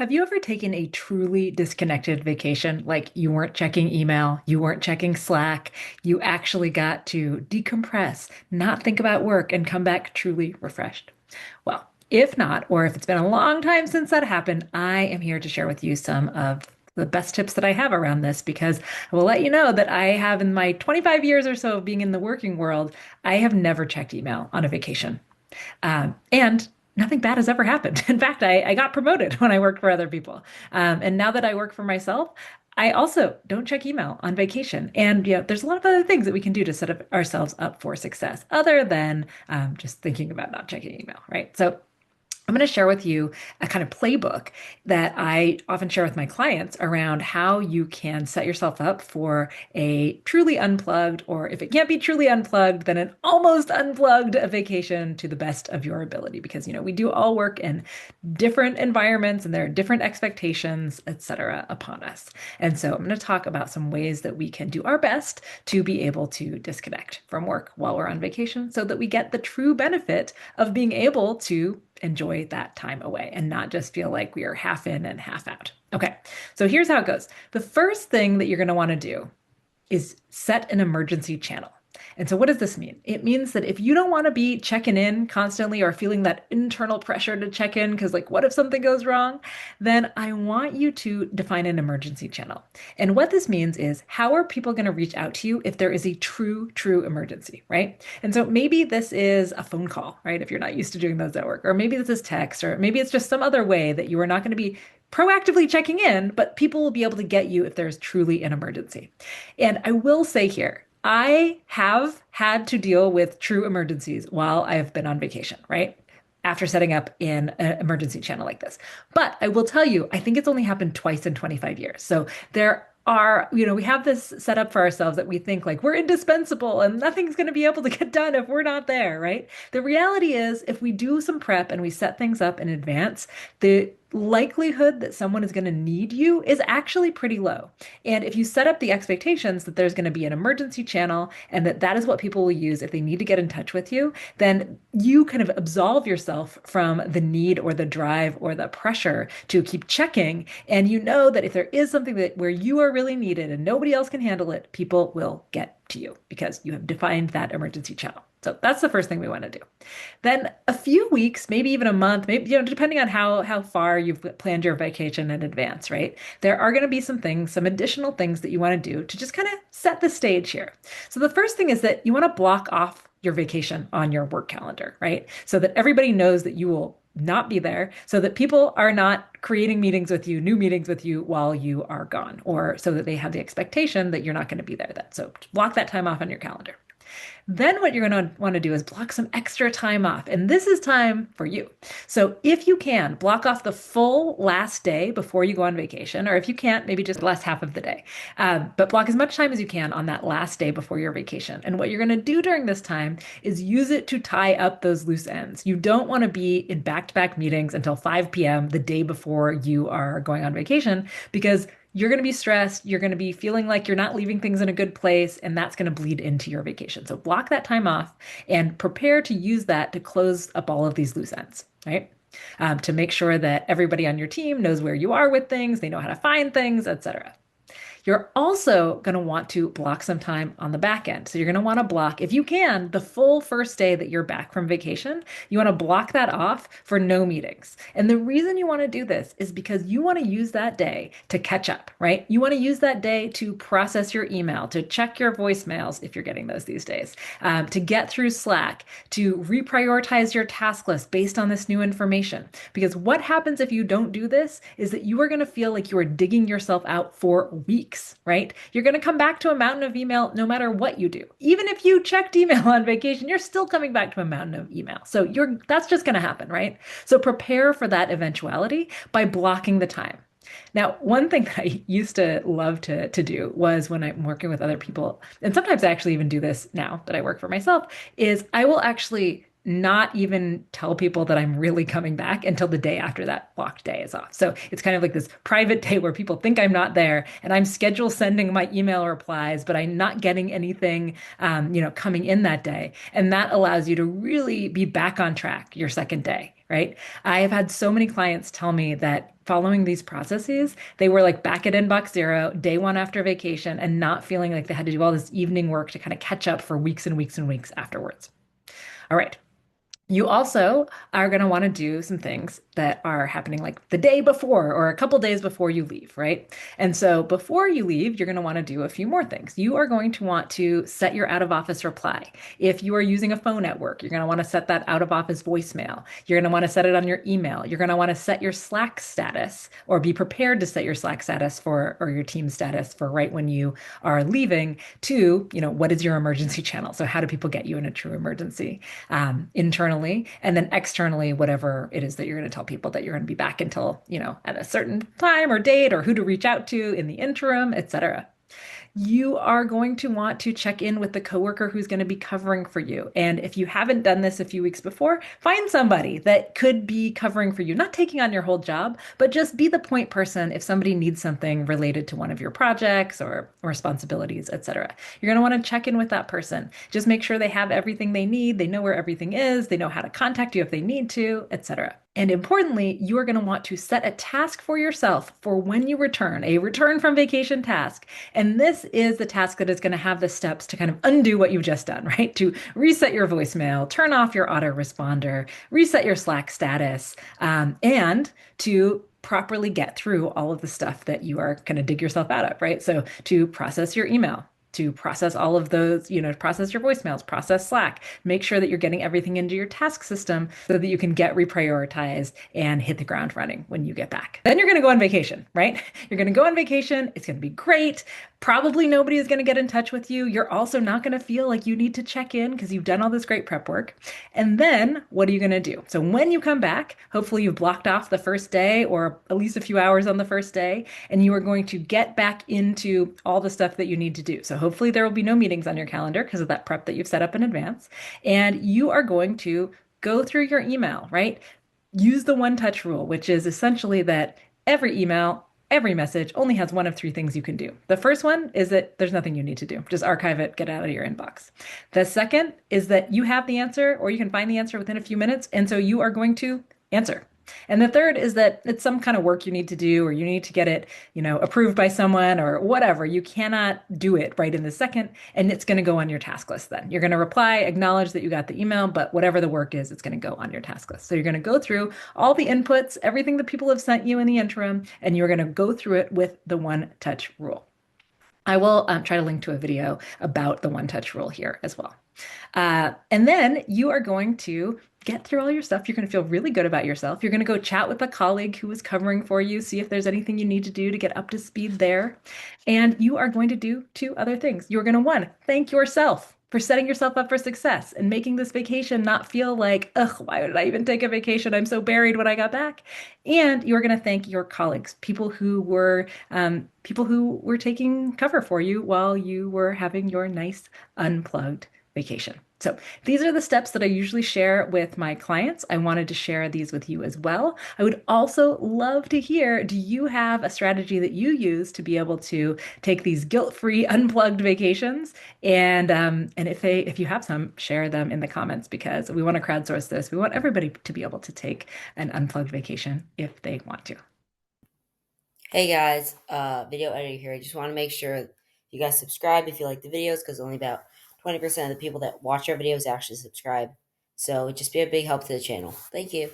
Have you ever taken a truly disconnected vacation? Like you weren't checking email, you weren't checking Slack, you actually got to decompress, not think about work, and come back truly refreshed? Well, if not, or if it's been a long time since that happened, I am here to share with you some of the best tips that I have around this because I will let you know that I have in my 25 years or so of being in the working world, I have never checked email on a vacation. And nothing bad has ever happened. In fact, I got promoted when I worked for other people. And now that I work for myself, I also don't check email on vacation. And there's a lot of other things that we can do to set up ourselves up for success other than just thinking about not checking email, right? So I'm going to share with you a kind of playbook that I often share with my clients around how you can set yourself up for a truly unplugged, or if it can't be truly unplugged, then an almost unplugged vacation to the best of your ability. Because, we do all work in different environments and there are different expectations, et cetera, upon us. And so I'm going to talk about some ways that we can do our best to be able to disconnect from work while we're on vacation so that we get the true benefit of being able to enjoy that time away and not just feel like we are half in and half out. Okay, so here's how it goes. The first thing that you're going to want to do is set an emergency channel. And so, what does this mean? It means that if you don't want to be checking in constantly or feeling that internal pressure to check in, because, like, what if something goes wrong? Then I want you to define an emergency channel. And what this means is, how are people going to reach out to you if there is a true emergency, right? And so, maybe this is a phone call, right? If you're not used to doing those at work, or maybe this is text, or maybe it's just some other way that you are not going to be proactively checking in, but people will be able to get you if there's truly an emergency. And I will say here, I have had to deal with true emergencies while I have been on vacation, right? After setting up in an emergency channel like this. But I will tell you, I think it's only happened twice in 25 years. So there are, we have this set up for ourselves that we think like we're indispensable and nothing's going to be able to get done if we're not there, right? The reality is, if we do some prep and we set things up in advance, the likelihood that someone is going to need you is actually pretty low. And if you set up the expectations that there's going to be an emergency channel and that is what people will use if they need to get in touch with you, then you kind of absolve yourself from the need or the drive or the pressure to keep checking. And you know that if there is something that where you are really needed and nobody else can handle it, people will get to you because you have defined that emergency channel. So that's the first thing we want to do. Then a few weeks, maybe even a month, maybe depending on how far you've planned your vacation in advance, right? There are going to be some things, some additional things that you want to do to just kind of set the stage here. So the first thing is that you want to block off your vacation on your work calendar, right? So that everybody knows that you will not be there, so that people are not creating meetings with you, new meetings with you while you are gone, or so that they have the expectation that you're not going to be there then. So block that time off on your calendar. Then what you're going to want to do is block some extra time off. And this is time for you. So if you can, block off the full last day before you go on vacation, or if you can't, maybe just the last half of the day. But block as much time as you can on that last day before your vacation. And what you're going to do during this time is use it to tie up those loose ends. You don't want to be in back-to-back meetings until 5 p.m. the day before you are going on vacation, because you're going to be stressed. You're going to be feeling like you're not leaving things in a good place, and that's going to bleed into your vacation. So block that time off and prepare to use that to close up all of these loose ends, right? To make sure that everybody on your team knows where you are with things, they know how to find things, etc. You're also going to want to block some time on the back end. So you're going to want to block, if you can, the full first day that you're back from vacation. You want to block that off for no meetings. And the reason you want to do this is because you want to use that day to catch up, right? You want to use that day to process your email, to check your voicemails if you're getting those these days, to get through Slack, to reprioritize your task list based on this new information. Because what happens if you don't do this is that you are going to feel like you are digging yourself out for weeks, right? You're going to come back to a mountain of email no matter what you do. Even if you checked email on vacation, you're still coming back to a mountain of email. So that's just going to happen, right? So prepare for that eventuality by blocking the time. Now, one thing that I used to love to do was when I'm working with other people, and sometimes I actually even do this now that I work for myself, is I will actually not even tell people that I'm really coming back until the day after that blocked day is off. So it's kind of like this private day where people think I'm not there and I'm schedule sending my email replies, but I'm not getting anything, coming in that day. And that allows you to really be back on track your second day. right? I have had so many clients tell me that following these processes, they were like back at inbox zero, day one after vacation, and not feeling like they had to do all this evening work to kind of catch up for weeks and weeks and weeks afterwards. All right. You also are going to want to do some things that are happening like the day before or a couple days before you leave, right? And so before you leave, you're going to want to do a few more things. You are going to want to set your out of office reply. If you are using a phone at work, you're going to want to set that out of office voicemail. You're going to want to set it on your email. You're going to want to set your Slack status or be prepared to set your Slack status for or your team status for right when you are leaving to, what is your emergency channel? So how do people get you in a true emergency? Internally, and then externally, whatever it is that you're going to tell people that you're going to be back until, at a certain time or date or who to reach out to in the interim, etc. You are going to want to check in with the coworker who's going to be covering for you. And if you haven't done this a few weeks before, find somebody that could be covering for you, not taking on your whole job, but just be the point person if somebody needs something related to one of your projects or responsibilities, etc. You're going to want to check in with that person. Just make sure they have everything they need, they know where everything is, they know how to contact you if they need to, etc. And importantly, you are going to want to set a task for yourself for when you return, a return from vacation task. And this is the task that is going to have the steps to kind of undo what you've just done, right? To reset your voicemail, turn off your autoresponder, reset your Slack status, and to properly get through all of the stuff that you are going to dig yourself out of, right? So to process your email, to process all of those, process your voicemails, process Slack, make sure that you're getting everything into your task system so that you can get reprioritized and hit the ground running when you get back. Then you're going to go on vacation, right? You're going to go on vacation. It's going to be great. Probably nobody is going to get in touch with you. You're also not going to feel like you need to check in because you've done all this great prep work. And then what are you going to do? So when you come back, hopefully you've blocked off the first day or at least a few hours on the first day, and you are going to get back into all the stuff that you need to do. So hopefully there will be no meetings on your calendar because of that prep that you've set up in advance. And you are going to go through your email, right? Use the one touch rule, which is essentially that every email, every message only has one of three things you can do. The first one is that there's nothing you need to do. Just archive it, get it out of your inbox. The second is that you have the answer or you can find the answer within a few minutes. And so you are going to answer. And the third is that it's some kind of work you need to do, or you need to get it, approved by someone or whatever. You cannot do it right in the second, and it's going to go on your task list then. You're going to reply, acknowledge that you got the email, but whatever the work is, it's going to go on your task list. So you're going to go through all the inputs, everything that people have sent you in the interim, and you're going to go through it with the one touch rule. I will try to link to a video about the one touch rule here as well. And then you are going to get through all your stuff. You're going to feel really good about yourself. You're going to go chat with a colleague who is covering for you, see if there's anything you need to do to get up to speed there. And you are going to do two other things. You're going to, one, thank yourself for setting yourself up for success and making this vacation not feel like, ugh, why did I even take a vacation? I'm so buried when I got back. And you're going to thank your colleagues, people who were taking cover for you while you were having your nice unplugged vacation. So these are the steps that I usually share with my clients. I wanted to share these with you as well. I would also love to hear, do you have a strategy that you use to be able to take these guilt-free unplugged vacations? And if you have some, share them in the comments because we want to crowdsource this. We want everybody to be able to take an unplugged vacation if they want to. Hey guys, video editor here. I just want to make sure you guys subscribe if you like the videos because only about 20% of the people that watch our videos actually subscribe. So just be a big help to the channel. Thank you.